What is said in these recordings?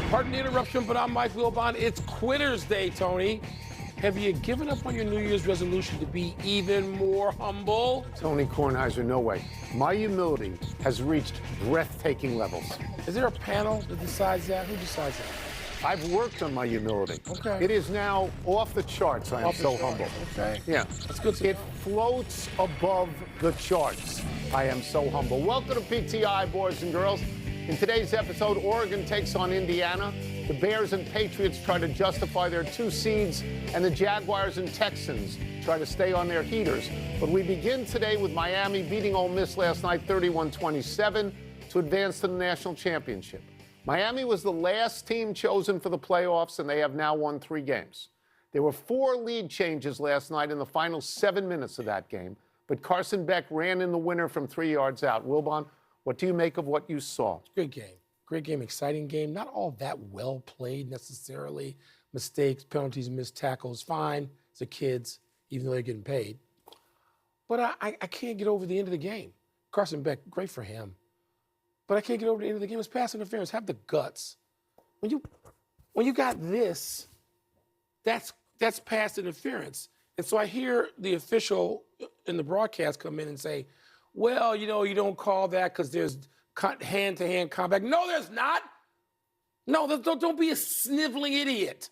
Pardon the interruption, but I'm Mike Wilbon. It's Quitters Day, Tony. Have you given up on your New Year's resolution to be even more humble? Tony Kornheiser, no way. My humility has reached breathtaking levels. Is there a panel that decides that? Who decides that? I've worked on my humility. Okay. It is now off the charts. I am so humble. Okay. Yeah. That's good to It know. floats above the charts. I am so humble. Welcome to PTI, boys and girls. In today's episode, Oregon takes on Indiana. The Bears and Patriots try to justify their 2 seeds, and the Jaguars and Texans try to stay on their heaters. But we begin today with Miami beating Ole Miss last night 31-27 to advance to the national championship. Miami was the last team chosen for the playoffs, and they have now won 3 games. There were 4 lead changes last night in the final 7 minutes of that game, but Carson Beck ran in the winner from 3 yards out. Wilbon, what do you make of what you saw? Good game. Great game, exciting game. Not all that well played necessarily. Mistakes, penalties, missed tackles, fine. It's the kids, even though they're getting paid. But I can't get over the end of the game. Carson Beck, great for him. But I can't get over the end of the game. It's pass interference. Have the guts. When you got this, that's pass interference. And so I hear the official in the broadcast come in and say, well, you know, you don't call that because there's hand-to-hand combat. No, there's not. No, don't be a sniveling idiot.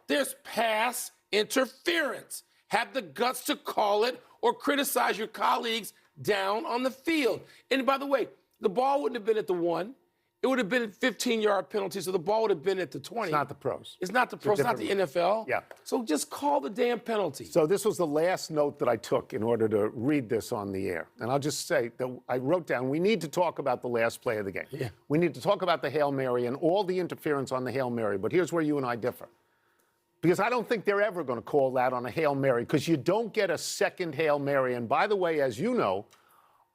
There's pass interference. Have the guts to call it or criticize your colleagues down on the field. And by the way, the ball wouldn't have been at the 1. It would have been a 15-yard penalty, so the ball would have been at the 20. It's not the pros. It's not the pros, it's not the NFL. Yeah. So just call the damn penalty. So this was the last note that I took in order to read this on the air. And I'll just say that I wrote down, we need to talk about the last play of the game. Yeah. We need to talk about the Hail Mary and all the interference on the Hail Mary. But here's where you and I differ. Because I don't think they're ever going to call that on a Hail Mary, because you don't get a second Hail Mary. And by the way, as you know,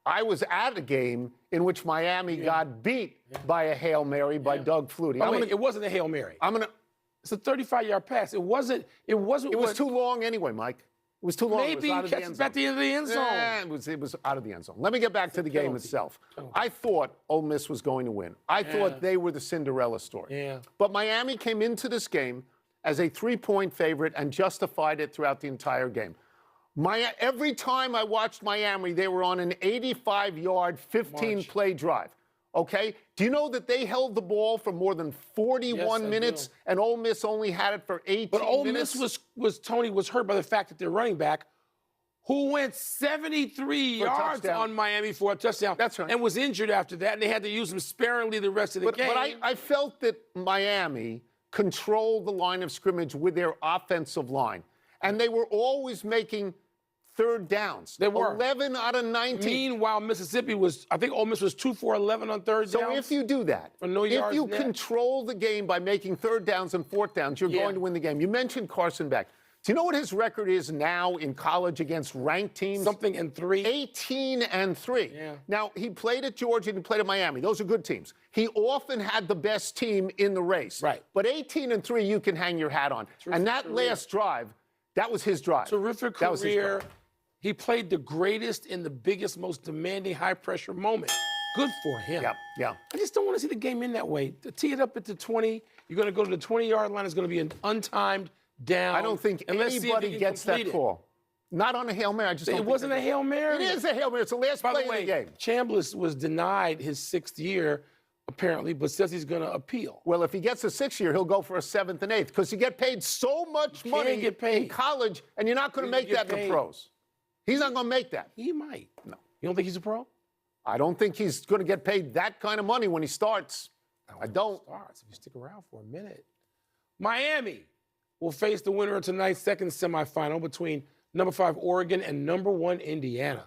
I was at a game in which Miami got beat by a Hail Mary by Doug Flutie. It wasn't a Hail Mary. It's a 35-yard pass. It was too long anyway, Mike. It was too long. Maybe catch it at the end of the end zone. It was out of the end zone. Let me get back to the game itself. I thought Ole Miss was going to win. I thought they were the Cinderella story. Yeah. But Miami came into this game as a 3-point favorite and justified it throughout the entire game. Every time I watched Miami, they were on an 85-yard, 15-play drive. Okay? Do you know that they held the ball for more than 41 minutes, and Ole Miss only had it for 18 minutes? But Ole Miss was hurt by the fact that their running back, who went 73 yards on Miami for a touchdown, that's right, and was injured after that, and they had to use him sparingly the rest of the game. But I felt that Miami controlled the line of scrimmage with their offensive line, and they were always making third downs. They were. 11 out of 19. Meanwhile, Mississippi I think Ole Miss was 2 for 11 on third downs. So if you do that, if you control the game by making third downs and fourth downs, you're going to win the game. You mentioned Carson Beck. Do you know what his record is now in college against ranked teams? Something and 3. 18-3. Yeah. Now, he played at Georgia and he played at Miami. Those are good teams. He often had the best team in the race. Right. But 18-3, you can hang your hat on. And that last drive, that was his drive. Terrific career. He played the greatest in the biggest, most demanding, high-pressure moment. Good for him. Yeah. I just don't want to see the game in that way. To tee it up at the 20, you're going to go to the 20-yard line. It's going to be an untimed down. I don't think anybody gets that call. Not on a Hail Mary. It wasn't a Hail Mary. It is a Hail Mary. It's the last play of the game. Chambliss was denied his 6th year, apparently, but says he's going to appeal. Well, if he gets a 6th year, he'll go for a 7th and 8th, because you get paid so much money in college, and you're not going to make that in the pros. He's not going to make that. He might. No. You don't think he's a pro? I don't think he's going to get paid that kind of money when he starts. I don't. If you stick around for a minute. Miami will face the winner of tonight's second semifinal between number 5 Oregon and number 1 Indiana.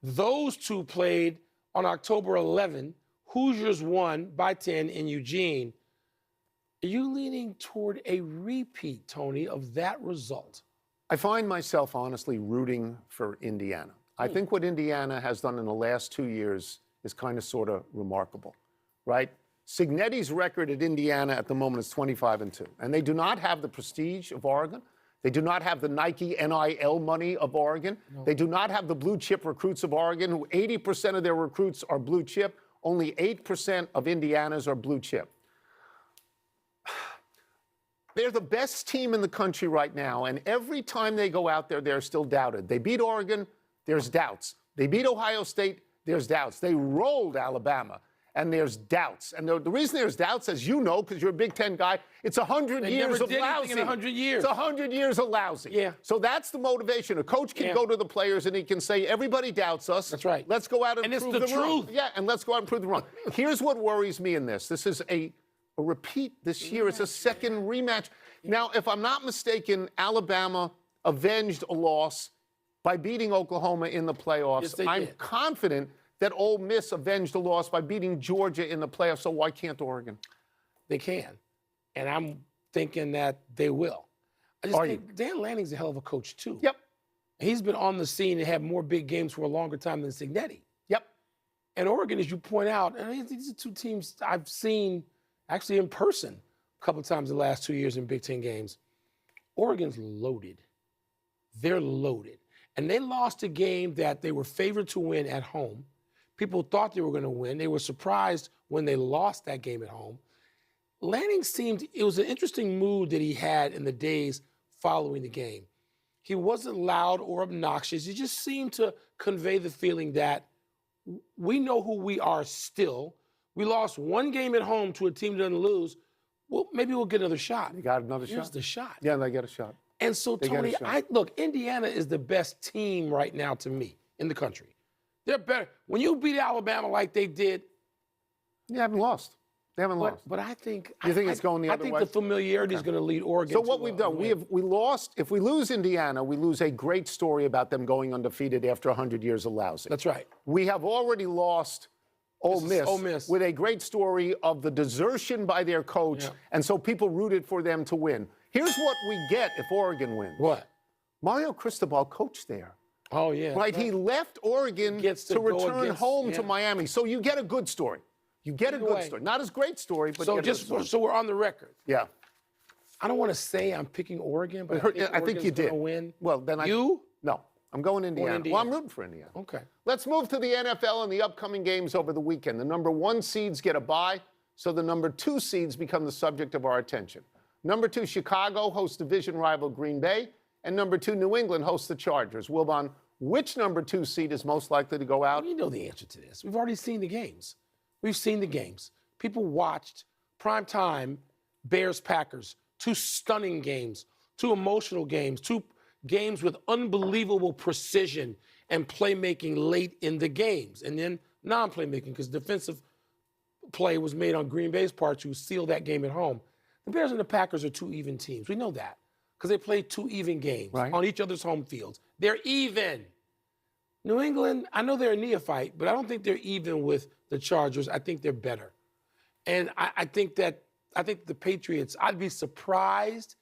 Those two played on October 11. Hoosiers won by 10 in Eugene. Are you leaning toward a repeat, Tony, of that result? I find myself honestly rooting for Indiana. I think what Indiana has done in the last 2 years is kind of sort of remarkable, right? Signetti's record at Indiana at the moment is 25-2, and they do not have the prestige of Oregon. They do not have the Nike NIL money of Oregon. No. They do not have the blue chip recruits of Oregon, who 80% of their recruits are blue chip. Only 8% of Indiana's are blue chip. They're the best team in the country right now, and every time they go out there, they're still doubted. They beat Oregon, there's doubts. They beat Ohio State, there's doubts. They rolled Alabama, and there's doubts. And the reason there's doubts, as you know, because you're a Big Ten guy, it's 100 years of lousy. In 100 years. It's 100 years of lousy. Yeah. So that's the motivation. A coach can go to the players and he can say, everybody doubts us. That's right. Let's go out and it's prove the them wrong. truth. Yeah, and let's go out and prove them wrong. Here's what worries me in this. This is a repeat this year. It's a second rematch. Now, if I'm not mistaken, Alabama avenged a loss by beating Oklahoma in the playoffs. Yes, they I'm did. confident that Ole Miss avenged a loss by beating Georgia in the playoffs. So why can't Oregon? They can. And I'm thinking that they will. I just think Dan Lanning's a hell of a coach, too. Yep. He's been on the scene and had more big games for a longer time than Signetti. Yep. And Oregon, as you point out, and these are two teams I've seen actually in person a couple of times in the last 2 years in Big Ten games. Oregon's loaded. They're loaded. And they lost a game that they were favored to win at home. People thought they were going to win. They were surprised when they lost that game at home. Lanning it was an interesting mood that he had in the days following the game. He wasn't loud or obnoxious. He just seemed to convey the feeling that we know who we are still. We lost one game at home to a team that doesn't lose. Well, maybe we'll get another shot. You got another Here's shot? the shot. Yeah, they get a shot. And so, They got a Tony, shot. look, Indiana is the best team right now to me in the country. They're better. When you beat Alabama like they did. You haven't lost. They haven't lost. But I think. You think it's going the other way? I think the familiarity is going to lead Oregon. So what we've done, we lost. If we lose Indiana, we lose a great story about them going undefeated after 100 years of lousy. That's right. We have already lost Ole Miss with a great story of the desertion by their coach, and so people rooted for them to win. Here's what we get if Oregon wins. What? Mario Cristobal coached there. Oh, yeah. Right? He left Oregon to return home to Miami. So you get a good story. You get a good story. Not as great story, but so we're on the record. Yeah. I don't want to say I'm picking Oregon, but I think you did. Win. Well, then No, I'm going Indiana. Well, I'm rooting for Indiana. Okay. Let's move to the NFL and the upcoming games over the weekend. The number 1 seeds get a bye, so the number 2 seeds become the subject of our attention. Number 2, Chicago hosts division rival Green Bay, and number 2, New England hosts the Chargers. Wilbon, which number 2 seed is most likely to go out? You know the answer to this. We've already seen the games. We've seen the games. People watched primetime Bears-Packers, 2 stunning games, 2 emotional games, 2 games with unbelievable precision and playmaking late in the games, and then non-playmaking because defensive play was made on Green Bay's part to seal that game at home. The Bears and the Packers are 2 even teams. We know that because they played 2 even games on each other's home fields. They're even. New England, I know they're a neophyte, but I don't think they're even with the Chargers. I think they're better. And I think the Patriots, I'd be surprised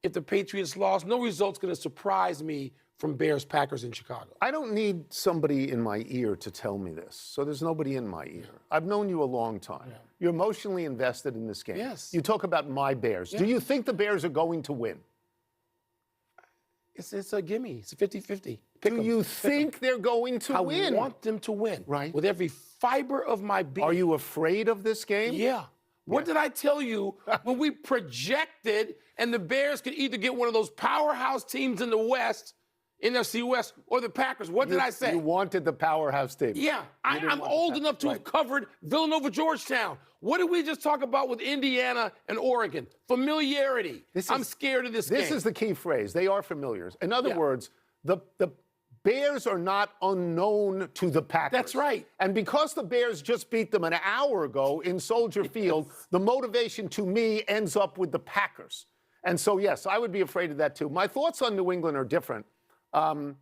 if the Patriots lost. No result's going to surprise me from Bears, Packers in Chicago. I don't need somebody in my ear to tell me this, so there's nobody in my ear. I've known you a long time. Yeah. You're emotionally invested in this game. Yes. You talk about my Bears. Yeah. Do you think the Bears are going to win? It's a gimme. It's a 50-50. Do you think they're going to win? I want them to win. Right. With every fiber of my being. Are you afraid of this game? Yeah. What did I tell you when we projected and the Bears could either get one of those powerhouse teams in the West, NFC West, or the Packers? What did I say? You wanted the powerhouse team. Yeah. I'm old enough to have covered Villanova, Georgetown. What did we just talk about with Indiana and Oregon? Familiarity. I'm scared of this game. This is the key phrase. They are familiars. In other words, the Bears are not unknown to the Packers. That's right. And because the Bears just beat them an hour ago in Soldier Field, the motivation to me ends up with the Packers. And so, yes, I would be afraid of that too. My thoughts on New England are different. I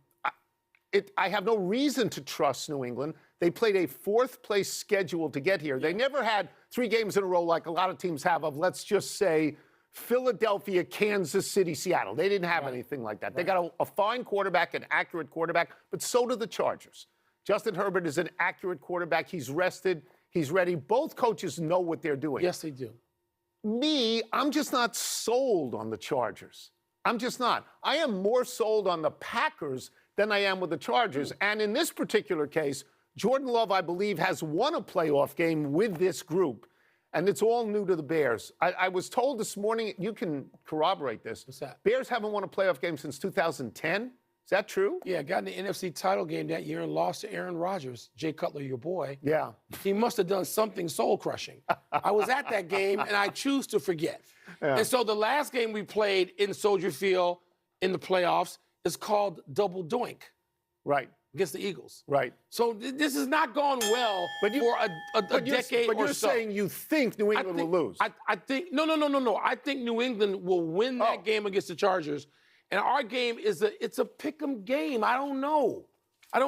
have no reason to trust New England. They played a 4th-place schedule to get here. They never had 3 games in a row like a lot of teams have of, let's just say, Philadelphia, Kansas City, Seattle. They didn't have anything like that. They got a fine quarterback, an accurate quarterback, but so do the Chargers. Justin Herbert is an accurate quarterback. He's rested. He's ready. Both coaches know what they're doing. Yes, they do. I'm just not sold on the Chargers. I'm just not. I am more sold on the Packers than I am with the Chargers. And in this particular case, Jordan Love, I believe, has won a playoff game with this group. and it's all new to the Bears. I was told this morning, you can corroborate this. What's that? Bears haven't won a playoff game since 2010. Is that true? Yeah, got in the NFC title game that year and lost to Aaron Rodgers. Jay Cutler, your boy. Yeah. He must have done something soul-crushing. I was at that game, and I choose to forget. Yeah. And so the last game we played in Soldier Field in the playoffs is called Double Doink Right. against the Eagles. Right. So this has not gone well for a decade but or you're so. saying you think New England will lose. I think no. I think New England will win that game against the Chargers, and our game it's a pick'em game. I don't know. I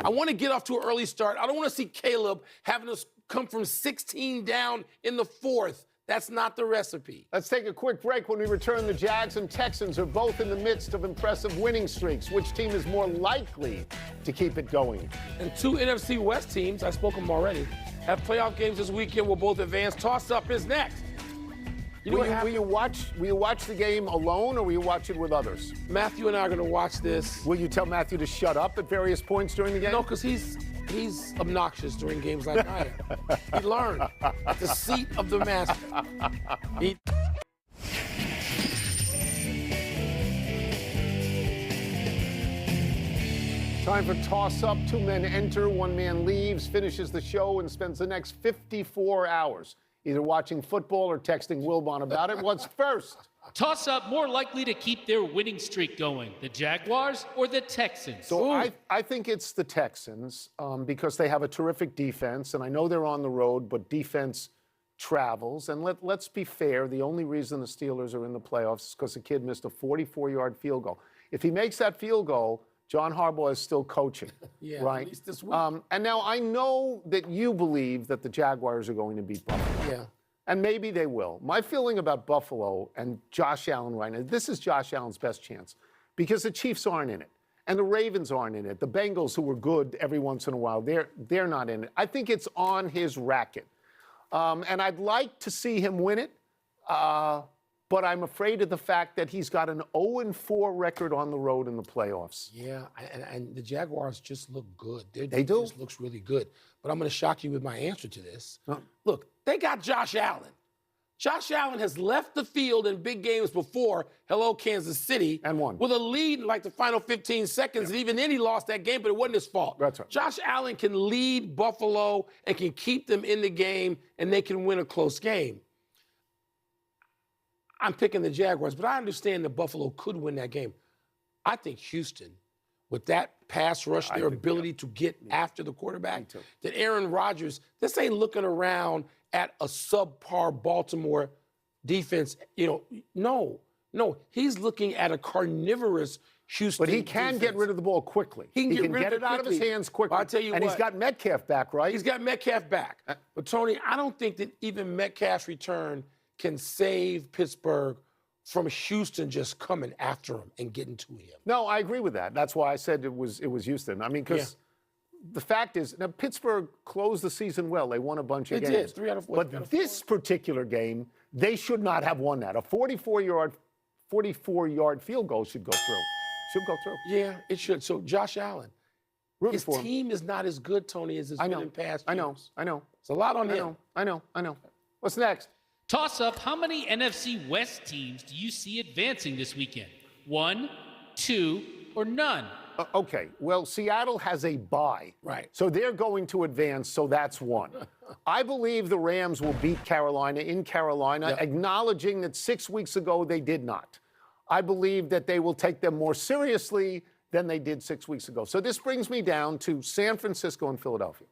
want to get off to an early start. I don't want to see Caleb having us come from 16 down in the fourth. That's not the recipe. Let's take a quick break. When we return, the Jags and Texans are both in the midst of impressive winning streaks. Which team is more likely to keep it going? And two NFC West teams, I spoke them already, have playoff games this weekend. Will both advance. Toss-up is next. You know what happened? Will you watch the game alone, or will you watch it with others? Matthew and I are going to watch this. Will you tell Matthew to shut up at various points during the game? No, because he's obnoxious during games like I am. He learned at the seat of the master. Time for toss-up. Two men enter, one man leaves, finishes the show, and spends the next 54 hours either watching football or texting Wilbon about it. What's first? Toss-up more likely to keep their winning streak going, the Jaguars or the Texans? So I think it's the Texans because they have a terrific defense, and I know they're on the road, but defense travels. And let's be fair, the only reason the Steelers are in the playoffs is because the kid missed a 44-yard field goal. If he makes that field goal, John Harbaugh is still coaching, yeah, right? At least this week. And now I know that you believe that the Jaguars are going to beat Buffalo. Yeah. And maybe they will. My feeling about Buffalo and Josh Allen right now, this is Josh Allen's best chance because the Chiefs aren't in it. And the Ravens aren't in it. The Bengals, who were good every once in a while, they're not in it. I think it's on his racket. And I'd like to see him win it. But I'm afraid of the fact that he's got an 0-4 record on the road in the playoffs. Yeah, and the Jaguars just look good. They do. Just looks really good. But I'm going to shock you with my answer to this. Look, they got Josh Allen. Josh Allen has left the field in big games before, hello, Kansas City. And won. With a lead in like the final 15 seconds. And even then he lost that game, but it wasn't his fault. That's right. Josh Allen can lead Buffalo and can keep them in the game, and they can win a close game. I'm picking the Jaguars, but I understand that Buffalo could win that game. I think Houston, with that pass rush, their ability to get after the quarterback, that Aaron Rodgers, this ain't looking around at a subpar Baltimore defense. No. He's looking at a carnivorous Houston But he can get rid of the ball quickly. He can get it out of his hands quickly. I'll tell you and what. he's got Metcalf back, right? He's got Metcalf back. But, Tony, I don't think that even Metcalf's return can save Pittsburgh from Houston just coming after him and getting to him. No, I agree with that. That's why I said it was Houston. I mean, because the fact is, now Pittsburgh closed the season well. They won a bunch of games. They did, 3 out of 4. But this particular game, they should not have won that. A 44-yard field goal should go through. Should go through. Yeah, it should. So Josh Allen, his team is not as good, Tony, as it's been in past years. I know. It's a lot on him. I know. What's next? Toss-up, how many NFC West teams do you see advancing this weekend? 1, 2, or none? Okay, well, Seattle has a bye. Right. So they're going to advance, so that's one. I believe the Rams will beat Carolina in Carolina, acknowledging that 6 weeks ago they did not. I believe that they will take them more seriously than they did 6 weeks ago. So this brings me down to San Francisco and Philadelphia.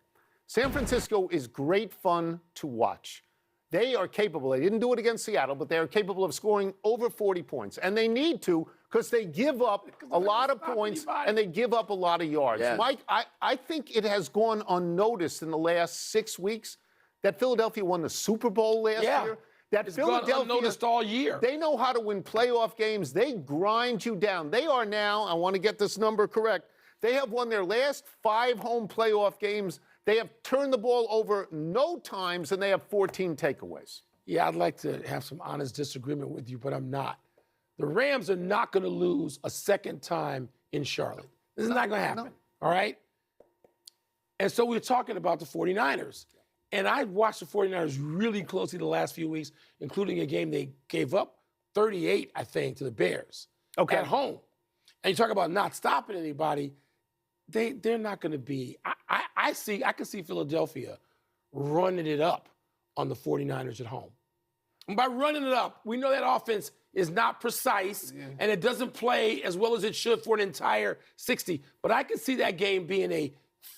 San Francisco is great fun to watch. They are capable. They didn't do it against Seattle, but they are capable of scoring over 40 points. And they need to because they give up a lot of points and they give up a lot of yards. Yes. Mike, I think it has gone unnoticed in the last 6 weeks that Philadelphia won the Super Bowl last year. That it's Philadelphia, gone unnoticed all year. They know how to win playoff games. They grind you down. They are now, I want to get this number correct, they have won their last 5 home playoff games. They have turned the ball over no times, and they have 14 takeaways. Yeah, I'd like to have some honest disagreement with you, but I'm not. The Rams are not going to lose a second time in Charlotte. This is not going to happen, all right? And so we're talking about the 49ers. And I watched the 49ers really closely the last few weeks, including a game they gave up 38, I think, to the Bears at home. And you talk about not stopping anybody, they're not going to be. I can see Philadelphia running it up on the 49ers at home. And by running it up, we know that offense is not precise and it doesn't play as well as it should for an entire 60. But I can see that game being a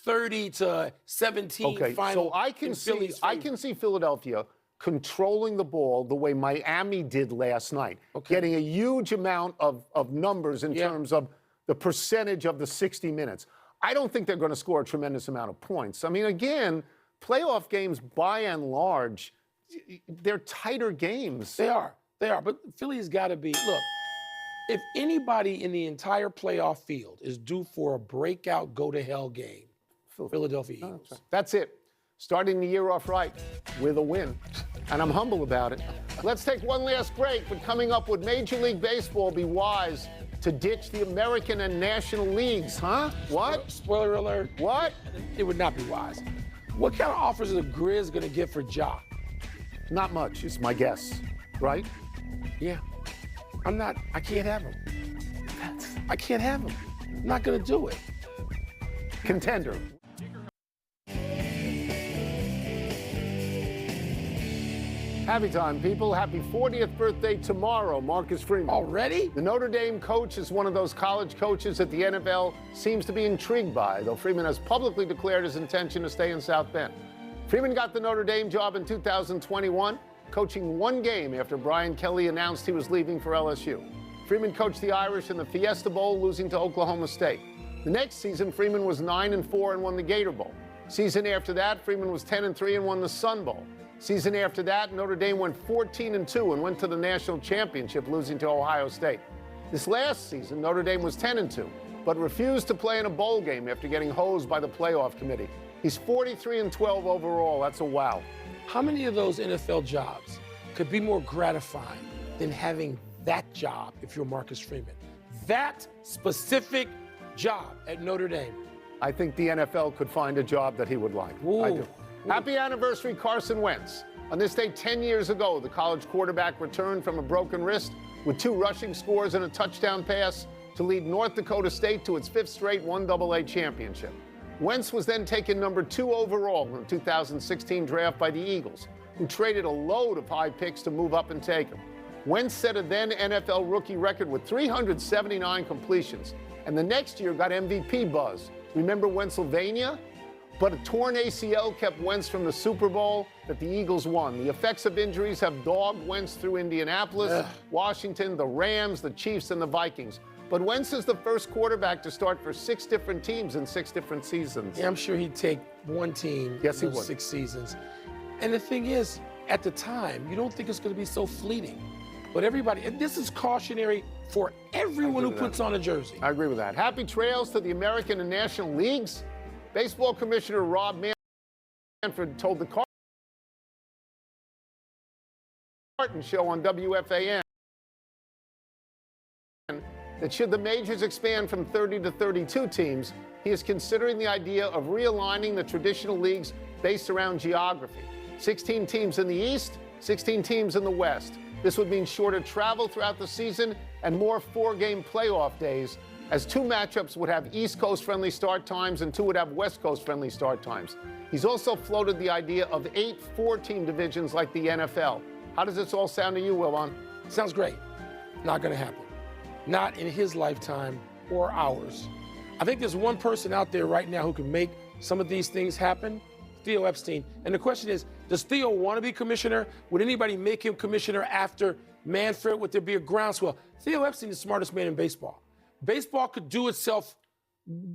30-17 final. So I can see Philadelphia controlling the ball the way Miami did last night, getting a huge amount of numbers in terms of the percentage of the 60 minutes. I don't think they're going to score a tremendous amount of points. I mean, again, playoff games, by and large, they're tighter games. They are. But Philly's got to be, look, if anybody in the entire playoff field is due for a breakout go-to-hell game, Philadelphia Eagles. That's it. Starting the year off right with a win. And I'm humble about it. Let's take one last break, but coming up, would Major League Baseball be wise to ditch the American and National Leagues, huh? What? Spoiler alert. What? It would not be wise. What kind of offers are the Grizz going to get for Ja? Not much, is my guess, right? Yeah. I can't have him. I can't have him. I'm not going to do it. Contender. Happy time, people. Happy 40th birthday tomorrow, Marcus Freeman. Already? The Notre Dame coach is one of those college coaches that the NFL seems to be intrigued by, though Freeman has publicly declared his intention to stay in South Bend. Freeman got the Notre Dame job in 2021, coaching one game after Brian Kelly announced he was leaving for LSU. Freeman coached the Irish in the Fiesta Bowl, losing to Oklahoma State. The next season, Freeman was 9-4 and won the Gator Bowl. Season after that, Freeman was 10-3 and won the Sun Bowl. Season after that, Notre Dame went 14-2 and went to the national championship, losing to Ohio State. This last season, Notre Dame was 10-2, but refused to play in a bowl game after getting hosed by the playoff committee. He's 43-12 overall. That's a wow. How many of those NFL jobs could be more gratifying than having that job if you're Marcus Freeman? That specific job at Notre Dame. I think the NFL could find a job that he would like. Ooh. I do. Happy anniversary, Carson Wentz. On this day 10 years ago, the college quarterback returned from a broken wrist with 2 rushing scores and a touchdown pass to lead North Dakota State to its 5th straight 1AA championship. Wentz was then taken number 2 overall in the 2016 draft by the Eagles, who traded a load of high picks to move up and take him. Wentz set a then NFL rookie record with 379 completions, and the next year got MVP buzz. Remember Wentzylvania? But a torn ACL kept Wentz from the Super Bowl that the Eagles won. The effects of injuries have dogged Wentz through Indianapolis, Washington, the Rams, the Chiefs, and the Vikings. But Wentz is the first quarterback to start for 6 different teams in 6 different seasons. Yeah, I'm sure he'd take one team yes, he in would. 6 seasons. And the thing is, at the time, you don't think it's going to be so fleeting. But everybody, and this is cautionary for everyone who puts on a jersey. I agree with that. Happy trails to the American and National Leagues. Baseball Commissioner Rob Manfred told the Carton Show on WFAN that should the majors expand from 30 to 32 teams, he is considering the idea of realigning the traditional leagues based around geography. 16 teams in the East, 16 teams in the West. This would mean shorter travel throughout the season and more 4-game playoff days, as 2 matchups would have East Coast-friendly start times and 2 would have West Coast-friendly start times. He's also floated the idea of 8 4-team divisions like the NFL. How does this all sound to you, Wilbon? Sounds great. Not going to happen. Not in his lifetime or ours. I think there's one person out there right now who can make some of these things happen, Theo Epstein. And the question is, does Theo want to be commissioner? Would anybody make him commissioner after Manfred? Would there be a groundswell? Theo Epstein is the smartest man in baseball. Baseball could do itself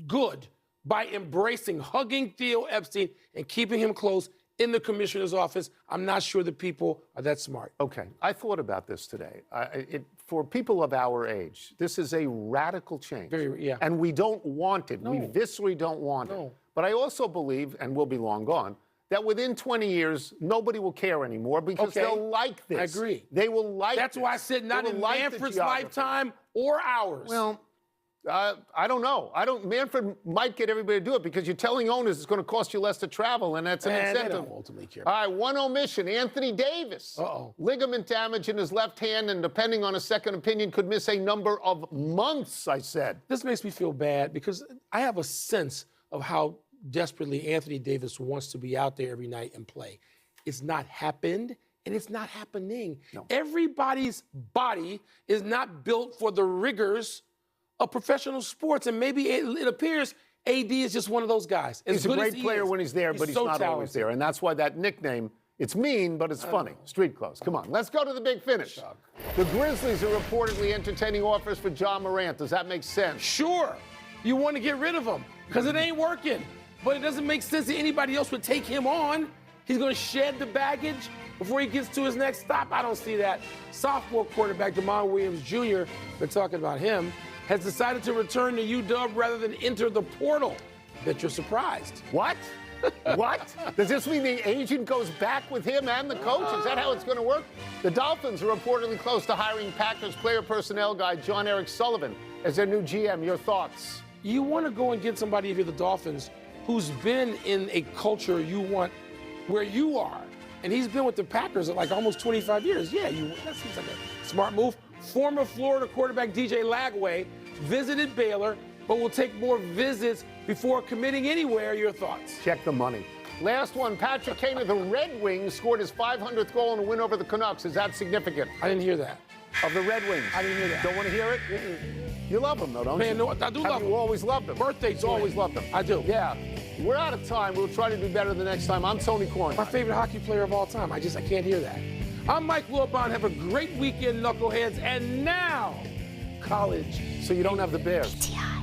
good by embracing, hugging Theo Epstein and keeping him close in the commissioner's office. I'm not sure the people are that smart. Okay, I thought about this today. For people of our age, this is a radical change. Yeah. And we don't want it. No. We viscerally don't want No. it. But I also believe, and we'll be long gone, that within 20 years, nobody will care anymore because they'll like this. I agree. They will like That's this. why I said not They will in like the Manfred's geography. lifetime or ours. Well, I don't know. Manfred might get everybody to do it because you're telling owners it's going to cost you less to travel, and that's an Man, they incentive. don't ultimately care. All right, one omission. Anthony Davis. Ligament damage in his left hand, and depending on a second opinion, could miss a number of months, I said. This makes me feel bad because I have a sense of how desperately Anthony Davis wants to be out there every night and play. It's not happened, and it's not happening. No. Everybody's body is not built for the rigors of professional sports, and maybe it appears AD is just one of those guys. He's a great player when he's there, but he's not always there, and that's why that nickname, it's mean, but it's funny. Street clothes. Come on, let's go to the big finish. The Grizzlies are reportedly entertaining offers for John Morant. Does that make sense? Sure, you want to get rid of him because it ain't working, but it doesn't make sense that anybody else would take him on. He's going to shed the baggage before he gets to his next stop. I don't see that. Sophomore quarterback Damon Williams Jr., been talking about him, has decided to return to UW rather than enter the portal. Bet you're surprised. What? What? Does this mean the agent goes back with him and the coach? Is that how it's going to work? The Dolphins are reportedly close to hiring Packers player personnel guy John Eric Sullivan as their new GM. Your thoughts? You want to go and get somebody, if you're the Dolphins, who's been in a culture you want where you are. And he's been with the Packers at like almost 25 years. Yeah, that seems like a smart move. Former Florida quarterback DJ Lagway visited Baylor, but will take more visits before committing anywhere. Your thoughts? Check the money. Last one, Patrick Kane of the Red Wings scored his 500th goal in a win over the Canucks. Is that significant? I didn't hear that. Of the Red Wings. I didn't hear that. Don't want to hear it? You love them, though, don't you? Man, no, I do love them. You always loved them. Birthdays, always loved them. I do. Yeah. We're out of time. We'll try to do better the next time. I'm Tony Korn. My favorite hockey player of all time. I can't hear that. I'm Mike Wilbon. Have a great weekend, knuckleheads. And now, college. So you don't have the Bears. PTI.